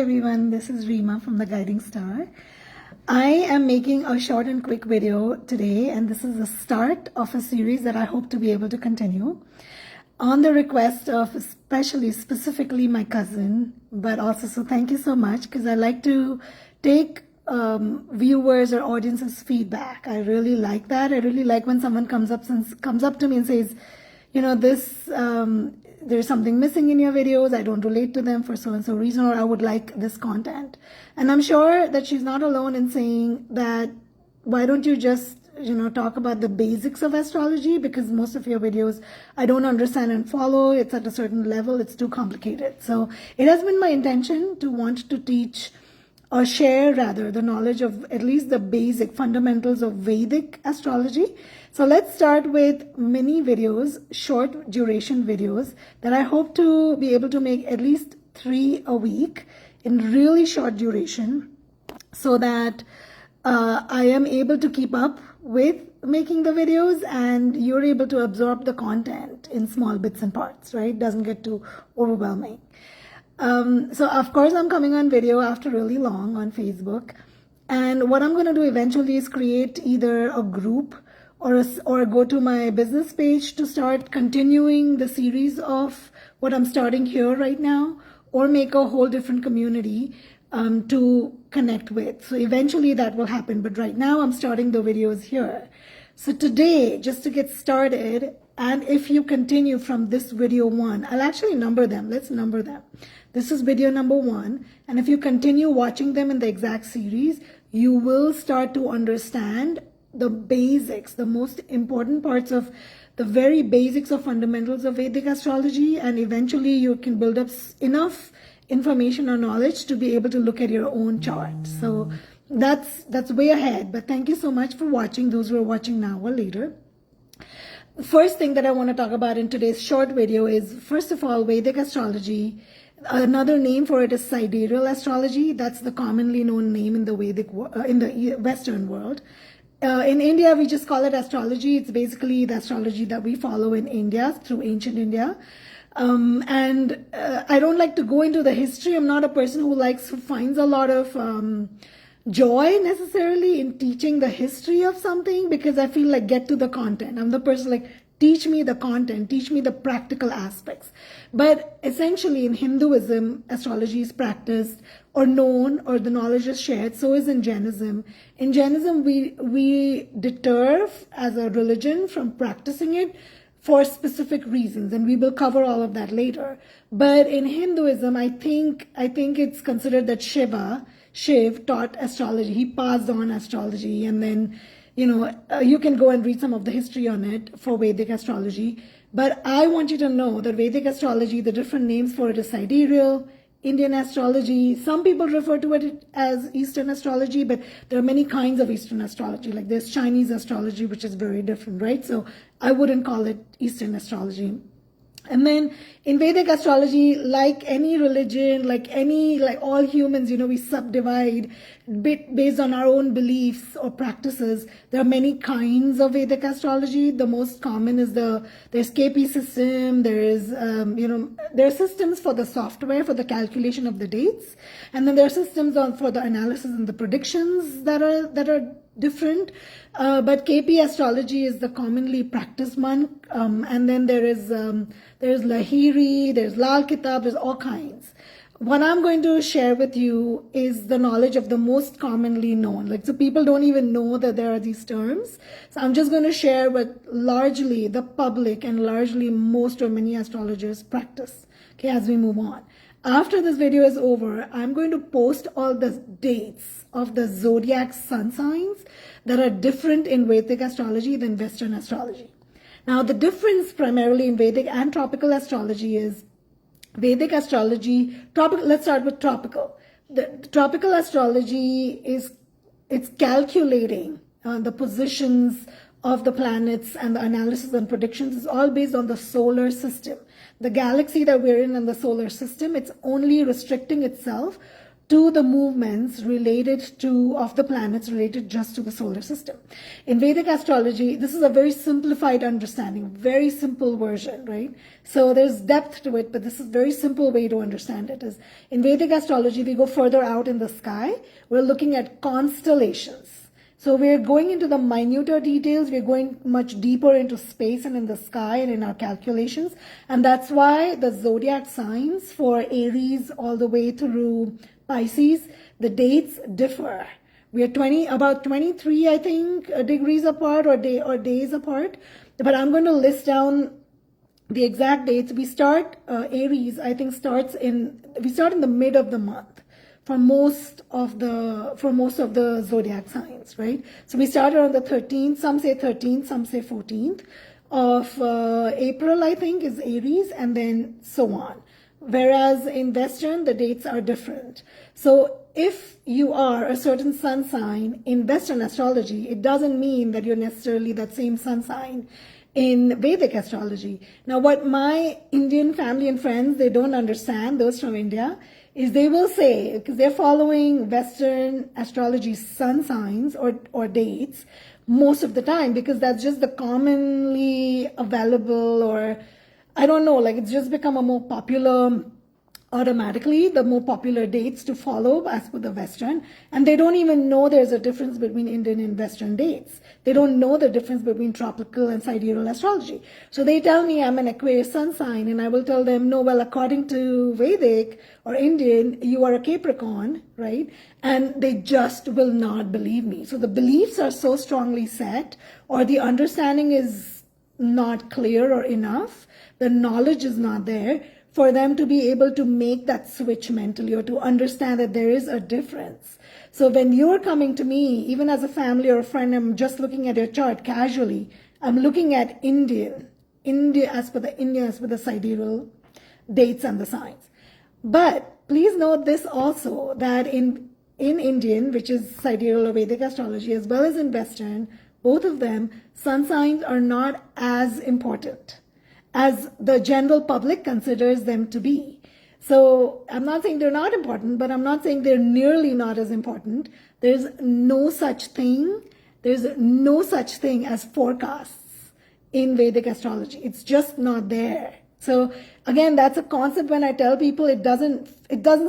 Hi everyone, this is Rima from the Guiding Star. I am making a short and quick video today, and this is the start of a series that I hope to be able to continue on the request of specifically my cousin, but also so thank you so much, because I like to take viewers or audience's feedback. I really like that. I really like when someone comes up to me and says, you know, there's something missing in your videos, I don't relate to them for so and so reason, or I would like this content. And I'm sure that she's not alone in saying that, why don't you just, talk about the basics of astrology, because most of your videos I don't understand and follow. It's at a certain level, it's too complicated. So it has been my intention to want to teach or share rather the knowledge of at least the basic fundamentals of Vedic astrology. So let's start with mini videos, short duration videos that I hope to be able to make at least 3 a week in really short duration, so that I am able to keep up with making the videos and you're able to absorb the content in small bits and parts, right? Doesn't get too overwhelming. So of course I'm coming on video after really long on Facebook, and what I'm going to do eventually is create either a group or go to my business page to start continuing the series of what I'm starting here right now, or make a whole different community to connect with. So eventually that will happen, but right now I'm starting the videos here. So today, just to get started, and if you continue from this video 1, I'll actually number them. Let's number them. This is video number 1. And if you continue watching them in the exact series, you will start to understand the basics, the most important parts of the very basics of fundamentals of Vedic astrology. And eventually you can build up enough information or knowledge to be able to look at your own chart. So that's way ahead. But thank you so much for watching, those who are watching now or later. First thing that I want to talk about in today's short video is, first of all, Vedic astrology. Another name for it is sidereal astrology. That's the commonly known name in the in the Western world. In India, we just call it astrology. It's basically the astrology that we follow in India, through ancient India. I don't like to go into the history. I'm not a person who finds a lot of joy necessarily in teaching the history of something, because I feel like get to the content. I'm the person like, teach me the content, teach me the practical aspects. But essentially in Hinduism, astrology is practiced or known, or the knowledge is shared. So is in Jainism. In Jainism, we deter as a religion from practicing it for specific reasons, and we will cover all of that later. But in Hinduism, I think it's considered that Shiv taught astrology. He passed on astrology, and then you can go and read some of the history on it for Vedic astrology. But I want you to know that Vedic astrology, the different names for it is sidereal, Indian astrology. Some people refer to it as Eastern astrology, but there are many kinds of Eastern astrology. Like there's Chinese astrology, which is very different, right? So I wouldn't call it Eastern astrology. And then in Vedic astrology, like any religion, like all humans, we subdivide based on our own beliefs or practices. There are many kinds of Vedic astrology. The most common is there's KP system. There's, there are systems for the software, for the calculation of the dates. And then there are systems for the analysis and the predictions that are different. But KP astrology is the commonly practiced one. And then there's Lahiri, there's Lal Kitab, there's all kinds. What I'm going to share with you is the knowledge of the most commonly known. So people don't even know that there are these terms. So I'm just going to share what largely the public and largely most or many astrologers practice, okay, as we move on. After this video is over, I'm going to post all the dates of the zodiac sun signs that are different in Vedic astrology than Western astrology. Now, the difference primarily in Vedic and tropical astrology is Vedic astrology, let's start with tropical. The tropical astrology it's calculating the positions of the planets, and the analysis and predictions is all based on the solar system. The galaxy that we're in and the solar system, it's only restricting itself to the movements of the planets related just to the solar system. In Vedic astrology, this is a very simplified understanding, very simple version, right? So there's depth to it, but this is a very simple way to understand it. Is in Vedic astrology, we go further out in the sky. We're looking at constellations. So we're going into the minuter details. We're going much deeper into space and in the sky and in our calculations. And that's why the zodiac signs for Aries all the way through Pisces, the dates differ. We are about 23, I think, degrees apart or days apart. But I'm going to list down the exact dates. We start, Aries, I think we start in the mid of the month. For most of the zodiac signs, right? So we started on the 13th, some say 13th, some say 14th of April, I think, is Aries, and then so on. Whereas in Western, the dates are different. So if you are a certain sun sign in Western astrology, it doesn't mean that you're necessarily that same sun sign in Vedic astrology. Now, what my Indian family and friends, they don't understand, those from India, is they will say, because they're following Western astrology sun signs or dates most of the time, because that's just the commonly available, or I don't know, like it's just become a more popular, automatically the more popular dates to follow as per the Western, and they don't even know there's a difference between Indian and Western dates. They don't know the difference between tropical and sidereal astrology. So they tell me I'm an Aquarius sun sign, and I will tell them, no, well, according to Vedic or Indian, you are a Capricorn, right? And they just will not believe me. So the beliefs are so strongly set, or the understanding is not clear or enough, the knowledge is not there for them to be able to make that switch mentally or to understand that there is a difference. So when you're coming to me, even as a family or a friend, I'm just looking at your chart casually, I'm looking at India as per the sidereal dates and the signs. But please note this also, that in Indian, which is sidereal or Vedic astrology, as well as in Western, both of them, sun signs are not as important as the general public considers them to be. So I'm not saying they're not important, but I'm not saying they're nearly not as important. There's no such thing as forecasts in Vedic astrology. It's just not there. So again, that's a concept when I tell people it doesn't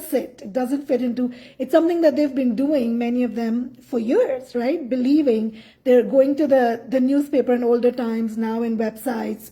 fit into, it's something that they've been doing, many of them, for years, right? Believing they're going to the newspaper in older times, now in websites,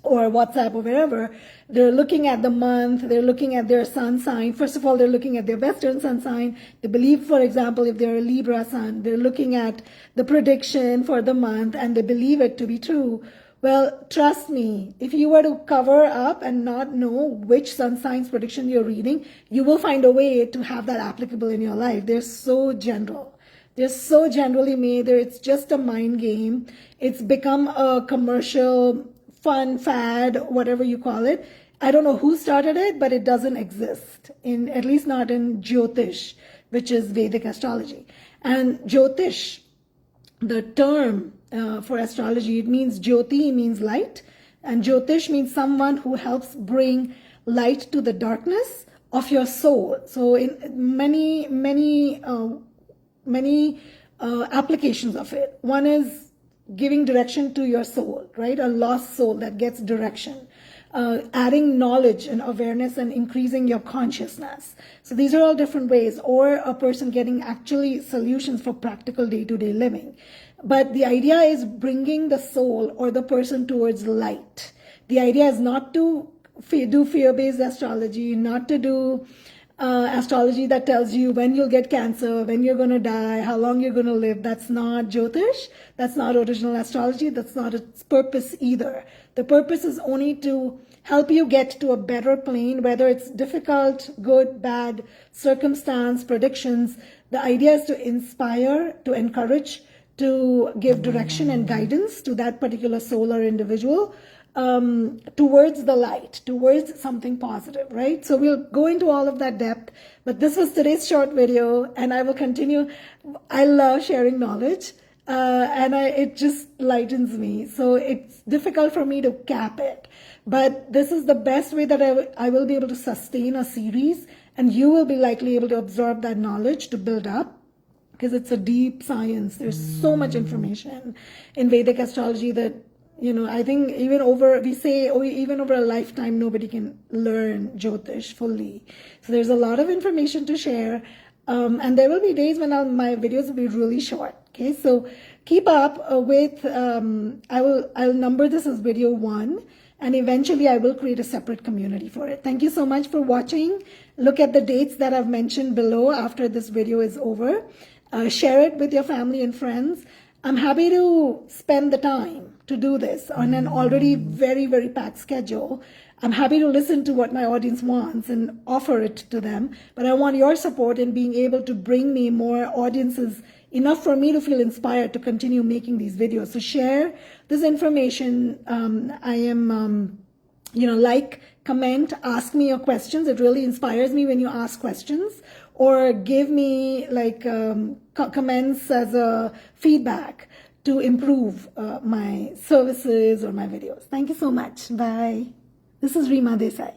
or WhatsApp or wherever, they're looking at the month, they're looking at their sun sign. First of all, they're looking at their Western sun sign. They believe, for example, if they're a Libra sun, they're looking at the prediction for the month and they believe it to be true. Well, trust me, if you were to cover up and not know which sun sign's prediction you're reading, you will find a way to have that applicable in your life. They're so general. They're so generally made. It's just a mind game. It's become a commercial fun fad, whatever you call it. I don't know who started it, but it doesn't exist, at least not in Jyotish, which is Vedic astrology. And Jyotish, the term for astrology, it means Jyoti means light, and Jyotish means someone who helps bring light to the darkness of your soul. So in many applications of it. One is giving direction to your soul, right? A lost soul that gets direction. Adding knowledge and awareness and increasing your consciousness. So these are all different ways, or a person getting actually solutions for practical day-to-day living. But the idea is bringing the soul or the person towards light. The idea is not to do fear-based astrology, not to do astrology that tells you when you'll get cancer, when you're going to die, how long you're going to live. That's not Jyotish. That's not original astrology. That's not its purpose either. The purpose is only to help you get to a better plane, whether it's difficult, good, bad, circumstance, predictions. The idea is to inspire, to encourage, to give direction and guidance to that particular soul or individual, towards the light, towards something positive, right? So we'll go into all of that depth, but this was today's short video, and I will continue. I love sharing knowledge, and it just lightens me. So it's difficult for me to cap it, but this is the best way that I will be able to sustain a series and you will be likely able to absorb that knowledge to build up, because it's a deep science. There's so much information in Vedic astrology that, I think even over a lifetime, nobody can learn Jyotish fully. So there's a lot of information to share. And there will be days when my videos will be really short. Okay, so keep up with, I'll number this as video 1, and eventually I will create a separate community for it. Thank you so much for watching. Look at the dates that I've mentioned below after this video is over. Share it with your family and friends. I'm happy to spend the time to do this on an already very, very packed schedule. I'm happy to listen to what my audience wants and offer it to them, but I want your support in being able to bring me more audiences, enough for me to feel inspired to continue making these videos. So share this information. I am, like, comment, ask me your questions. It really inspires me when you ask questions, or give me comments as a feedback to improve my services or my videos. Thank you so much. Bye. This is Reema Desai.